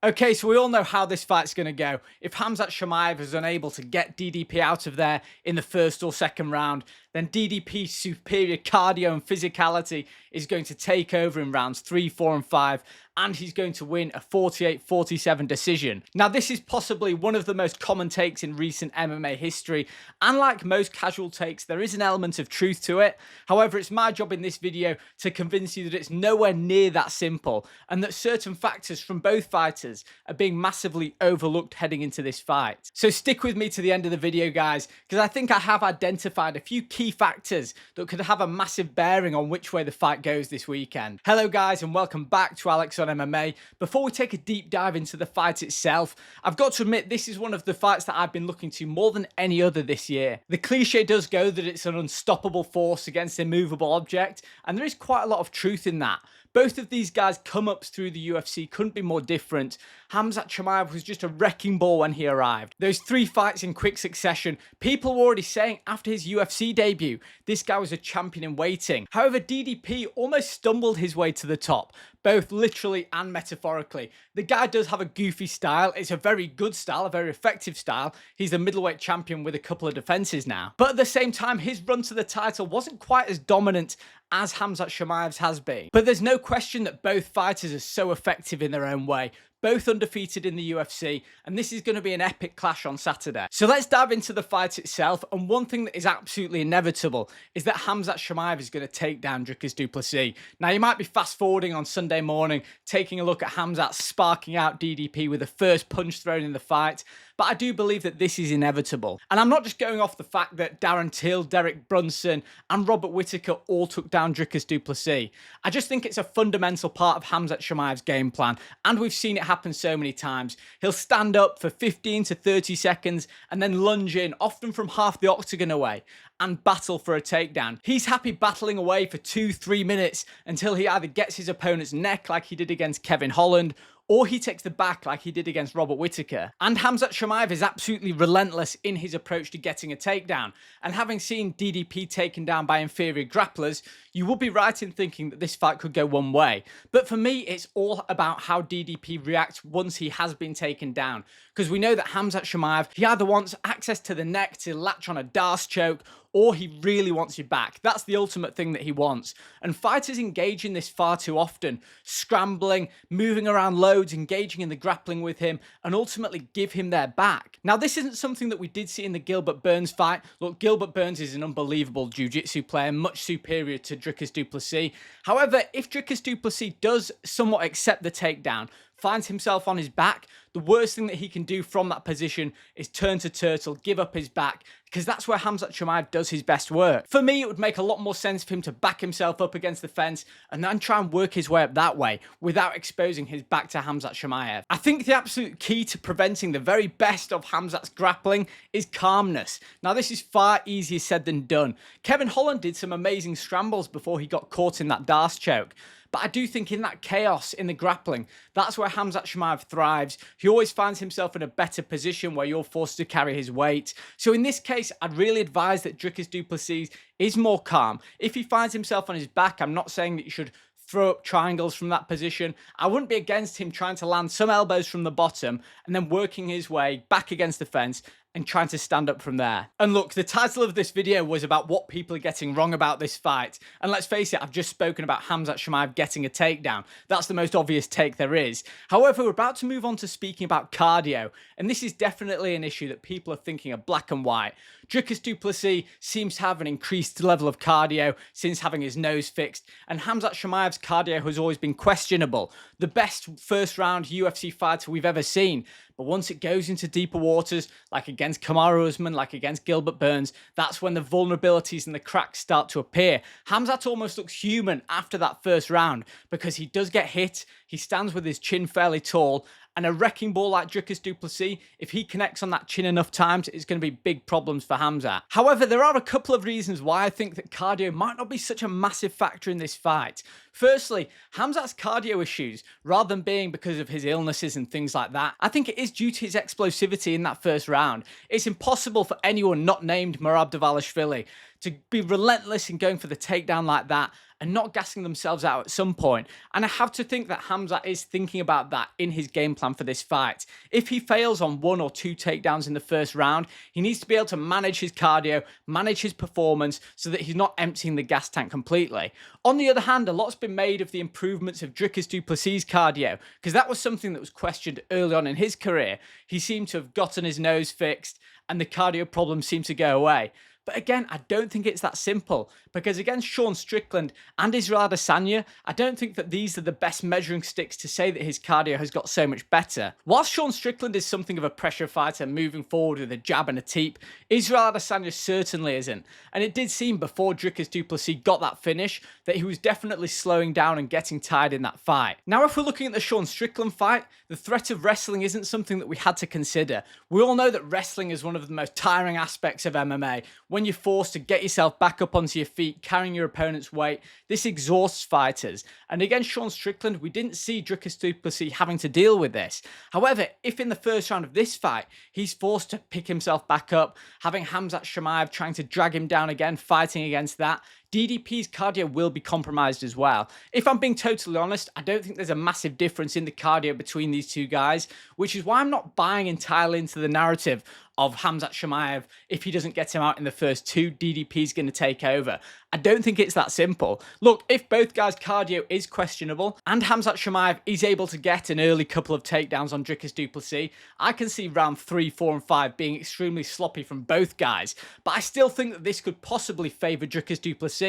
Okay, so we all know how this fight's going to go. If Khamzat Chimaev is unable to get DDP out of there in the first or second round, then DDP's superior cardio and physicality is going to take over in rounds 3, 4, and 5, and he's going to win a 48-47 decision. Now, this is possibly one of the most common takes in recent MMA history, and like most casual takes, there is an element of truth to it. However, it's my job in this video to convince you that it's nowhere near that simple, and that certain factors from both fighters are being massively overlooked heading into this fight. So stick with me to the end of the video, guys, because I think I have identified a few key factors that could have a massive bearing on which way the fight goes this weekend. Hello guys, and welcome back to Alex on MMA. Before we take a deep dive into the fight itself, I've got to admit this is one of the fights that I've been looking to more than any other this year. The cliche does go that it's an unstoppable force against an immovable object, and there is quite a lot of truth in that. Both of these guys' come-ups through the UFC couldn't be more different. Khamzat Chimaev was just a wrecking ball when he arrived. Those 3 fights in quick succession, people were already saying after his UFC debut, this guy was a champion in waiting. However, DDP almost stumbled his way to the top, both literally and metaphorically. The guy does have a goofy style. It's a very good style, a very effective style. He's the middleweight champion with a couple of defenses now. But at the same time, his run to the title wasn't quite as dominant as Khamzat Chimaev's has been. But there's no question that both fighters are so effective in their own way. Both undefeated in the UFC, and this is going to be an epic clash on Saturday. So let's dive into the fight itself, and one thing that is absolutely inevitable is that Khamzat Chimaev is going to take down Dricus du Plessis. Now, you might be fast forwarding on Sunday morning, taking a look at Khamzat sparking out DDP with the first punch thrown in the fight, but I do believe that this is inevitable. And I'm not just going off the fact that Darren Till, Derek Brunson, and Robert Whittaker all took down Dricus du Plessis. I just think it's a fundamental part of Khamzat Chimaev's game plan, and we've seen it happen so many times. He'll stand up for 15 to 30 seconds and then lunge in, often from half the octagon away, and battle for a takedown. He's happy battling away for 2-3 minutes until he either gets his opponent's neck like he did against Kevin Holland, or he takes the back like he did against Robert Whittaker. And Khamzat Chimaev is absolutely relentless in his approach to getting a takedown. And having seen DDP taken down by inferior grapplers, you would be right in thinking that this fight could go one way. But for me, it's all about how DDP reacts once he has been taken down. Because we know that Khamzat Chimaev, he either wants access to the neck to latch on a Darce choke, or he really wants you back. That's the ultimate thing that he wants. And fighters engage in this far too often, scrambling, moving around loads, engaging in the grappling with him, and ultimately give him their back. Now, this isn't something that we did see in the Gilbert Burns fight. Look, Gilbert Burns is an unbelievable jiu-jitsu player, much superior to Dricus du Plessis. However, if Dricus du Plessis does somewhat accept the takedown, finds himself on his back, the worst thing that he can do from that position is turn to turtle, give up his back, because that's where Khamzat Chimaev does his best work. For me, it would make a lot more sense for him to back himself up against the fence and then try and work his way up that way without exposing his back to Khamzat Chimaev. I think the absolute key to preventing the very best of Khamzat's grappling is calmness. Now, this is far easier said than done. Kevin Holland did some amazing scrambles before he got caught in that Darce choke. But I do think in that chaos in the grappling, that's where Khamzat Chimaev thrives. He always finds himself in a better position where you're forced to carry his weight. So in this case, I'd really advise that Dricus du Plessis is more calm. If he finds himself on his back, I'm not saying that you should throw up triangles from that position. I wouldn't be against him trying to land some elbows from the bottom and then working his way back against the fence and trying to stand up from there. And look, the title of this video was about what people are getting wrong about this fight. And let's face it, I've just spoken about Khamzat Chimaev getting a takedown. That's the most obvious take there is. However, we're about to move on to speaking about cardio. And this is definitely an issue that people are thinking of black and white. Dricus du Plessis seems to have an increased level of cardio since having his nose fixed. And Khamzat Chimaev's cardio has always been questionable. The best first round UFC fighter we've ever seen. But once it goes into deeper waters, like against Kamaru Usman, like against Gilbert Burns, that's when the vulnerabilities and the cracks start to appear. Khamzat almost looks human after that first round because he does get hit, he stands with his chin fairly tall, and a wrecking ball like Dricus du Plessis, if he connects on that chin enough times, it's going to be big problems for Khamzat. However, there are a couple of reasons why I think that cardio might not be such a massive factor in this fight. Firstly, Khamzat's cardio issues, rather than being because of his illnesses and things like that, I think it is due to his explosivity in that first round. It's impossible for anyone not named Merab Dvalishvili to be relentless in going for the takedown like that and not gassing themselves out at some point. And I have to think that Khamzat is thinking about that in his game plan for this fight. If he fails on 1 or 2 takedowns in the first round, he needs to be able to manage his cardio, manage his performance so that he's not emptying the gas tank completely. On the other hand, a lot's been made of the improvements of Dricus du Plessis' cardio, because that was something that was questioned early on in his career. He seemed to have gotten his nose fixed and the cardio problems seemed to go away. But again, I don't think it's that simple, because against Sean Strickland and Israel Adesanya, I don't think that these are the best measuring sticks to say that his cardio has got so much better. Whilst Sean Strickland is something of a pressure fighter moving forward with a jab and a teep, Israel Adesanya certainly isn't. And it did seem before Dricus du Plessis got that finish that he was definitely slowing down and getting tired in that fight. Now, if we're looking at the Sean Strickland fight, the threat of wrestling isn't something that we had to consider. We all know that wrestling is one of the most tiring aspects of MMA. When you're forced to get yourself back up onto your feet, carrying your opponent's weight, this exhausts fighters. And against Sean Strickland, we didn't see Dricus du Plessis having to deal with this. However, if in the first round of this fight, he's forced to pick himself back up, having Khamzat Chimaev trying to drag him down again, fighting against that, DDP's cardio will be compromised as well. If I'm being totally honest, I don't think there's a massive difference in the cardio between these two guys, which is why I'm not buying entirely into the narrative of Khamzat Chimaev. If he doesn't get him out in the first 2, DDP's going to take over. I don't think it's that simple. Look, if both guys' cardio is questionable and Khamzat Chimaev is able to get an early couple of takedowns on Dricus du Plessis, I can see round 3, 4 and 5 being extremely sloppy from both guys. But I still think that this could possibly favour Dricus du Plessis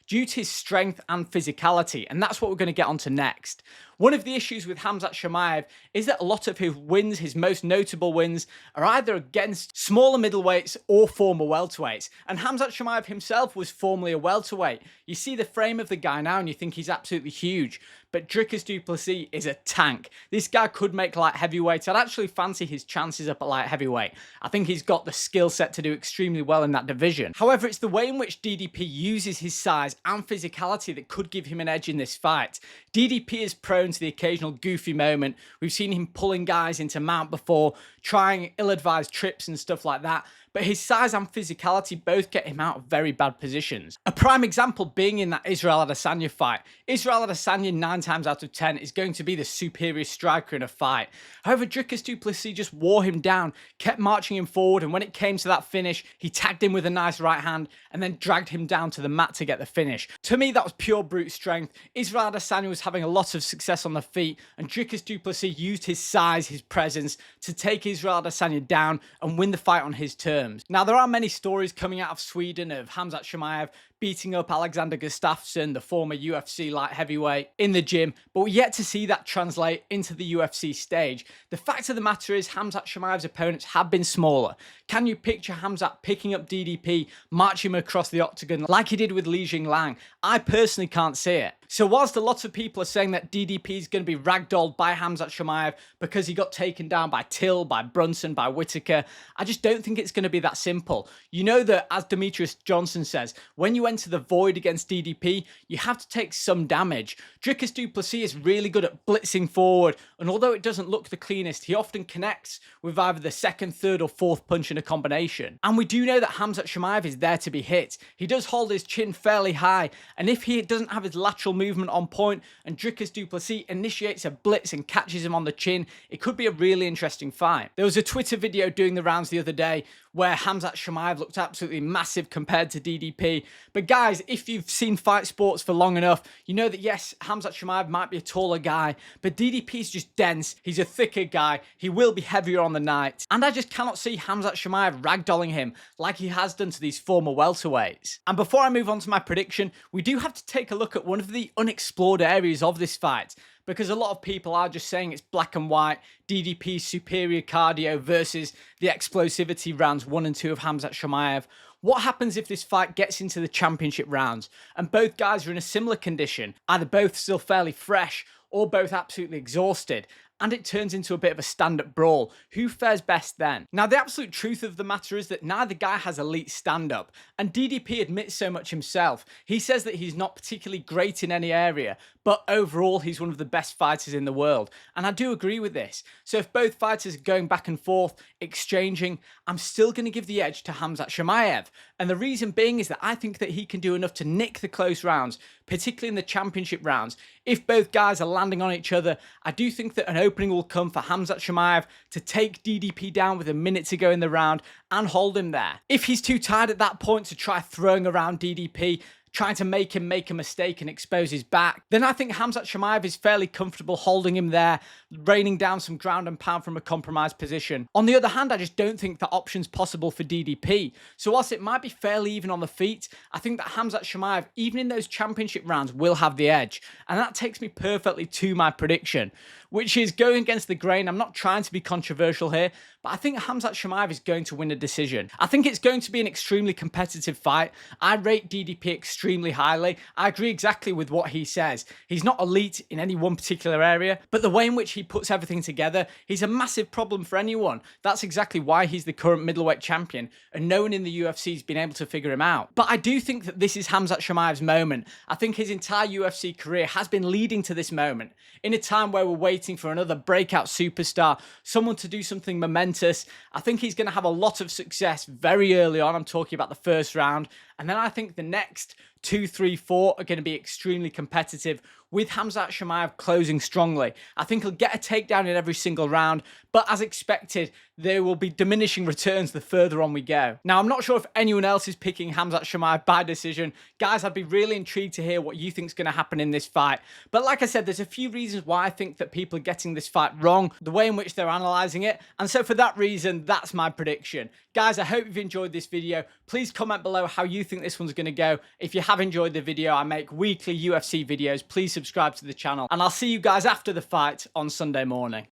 due to his strength and physicality, and that's what we're going to get onto next. One of the issues with Khamzat Chimaev is that a lot of his wins, his most notable wins, are either against smaller middleweights or former welterweights. And Khamzat Chimaev himself was formerly a welterweight. You see the frame of the guy now and you think he's absolutely huge. But Dricus du Plessis is a tank. This guy could make light heavyweight. I'd actually fancy his chances up at light heavyweight. I think he's got the skill set to do extremely well in that division. However, it's the way in which DDP uses his size and physicality that could give him an edge in this fight. DDP is prone to the occasional goofy moment. We've seen him pulling guys into mount before, trying ill-advised trips and stuff like that. But his size and physicality both get him out of very bad positions. A prime example being in that Israel Adesanya fight. Israel Adesanya 9 times out of 10 is going to be the superior striker in a fight. However, Dricus du Plessis just wore him down, kept marching him forward, and when it came to that finish, he tagged him with a nice right hand and then dragged him down to the mat to get the finish. To me, that was pure brute strength. Israel Adesanya was having a lot of success on the feet, and Dricus du Plessis used his size, his presence, to take Israel Adesanya down and win the fight on his terms. Now, there are many stories coming out of Sweden of Khamzat Chimaev beating up Alexander Gustafsson, the former UFC light heavyweight, in the gym, but we're yet to see that translate into the UFC stage. The fact of the matter is Khamzat Chimaev's opponents have been smaller. Can you picture Khamzat picking up DDP, marching him across the octagon like he did with Li Jingliang? I personally can't see it. So whilst a lot of people are saying that DDP is going to be ragdolled by Khamzat Chimaev because he got taken down by Till, by Brunson, by Whittaker, I just don't think it's going to be that simple. You know that, as Demetrius Johnson says, when you enter the void against DDP, you have to take some damage. Dricus du Plessis is really good at blitzing forward, and although it doesn't look the cleanest, he often connects with either the second, third, or fourth punch in a combination. And we do know that Khamzat Chimaev is there to be hit. He does hold his chin fairly high, and if he doesn't have his lateral movement on point and Dricus du Plessis initiates a blitz and catches him on the chin, it could be a really interesting fight. There was a Twitter video doing the rounds the other day where Khamzat Chimaev looked absolutely massive compared to DDP. But guys, if you've seen fight sports for long enough, you know that yes, Khamzat Chimaev might be a taller guy, but DDP is just dense. He's a thicker guy. He will be heavier on the night. And I just cannot see Khamzat Chimaev ragdolling him like he has done to these former welterweights. And before I move on to my prediction, we do have to take a look at one of the unexplored areas of this fight, because a lot of people are just saying it's black and white, DDP's superior cardio versus the explosivity rounds 1 and 2 of Khamzat Chimaev. What happens if this fight gets into the championship rounds and both guys are in a similar condition, either both still fairly fresh or both absolutely exhausted, and it turns into a bit of a stand-up brawl? Who fares best then? Now, the absolute truth of the matter is that neither guy has elite stand-up, and DDP admits so much himself. He says that he's not particularly great in any area, but overall he's one of the best fighters in the world, and I do agree with this. So if both fighters are going back and forth, exchanging, I'm still going to give the edge to Khamzat Chimaev, and the reason being is that I think that he can do enough to nick the close rounds, particularly in the championship rounds. If both guys are landing on each other, I do think that an opening will come for Khamzat Chimaev to take DDP down with a minute to go in the round and hold him there. If he's too tired at that point to try throwing around DDP, trying to make him make a mistake and expose his back, then I think Khamzat Chimaev is fairly comfortable holding him there, raining down some ground and pound from a compromised position. On the other hand, I just don't think that option's possible for DDP. So whilst it might be fairly even on the feet, I think that Khamzat Chimaev, even in those championship rounds, will have the edge. And that takes me perfectly to my prediction, which is going against the grain. I'm not trying to be controversial here, but I think Khamzat Chimaev is going to win a decision. I think it's going to be an extremely competitive fight. I rate DDP extremely highly. I agree exactly with what he says. He's not elite in any one particular area, but the way in which he puts everything together, he's a massive problem for anyone. That's exactly why he's the current middleweight champion, and no one in the UFC has been able to figure him out. But I do think that this is Khamzat Chimaev's moment. I think his entire UFC career has been leading to this moment. In a time where we're waiting for another breakout superstar, someone to do something momentous, I think he's going to have a lot of success very early on. I'm talking about the first round. And then I think the next 2, 3, 4 are going to be extremely competitive, with Khamzat Chimaev closing strongly. I think he'll get a takedown in every single round, but as expected, there will be diminishing returns the further on we go. Now, I'm not sure if anyone else is picking Khamzat Chimaev by decision. Guys, I'd be really intrigued to hear what you think is going to happen in this fight. But like I said, there's a few reasons why I think that people are getting this fight wrong, the way in which they're analysing it. And so for that reason, that's my prediction. Guys, I hope you've enjoyed this video. Please comment below how you think this one's going to go. If you have enjoyed the video, I make weekly UFC videos. Please subscribe to the channel, and I'll see you guys after the fight on Sunday morning.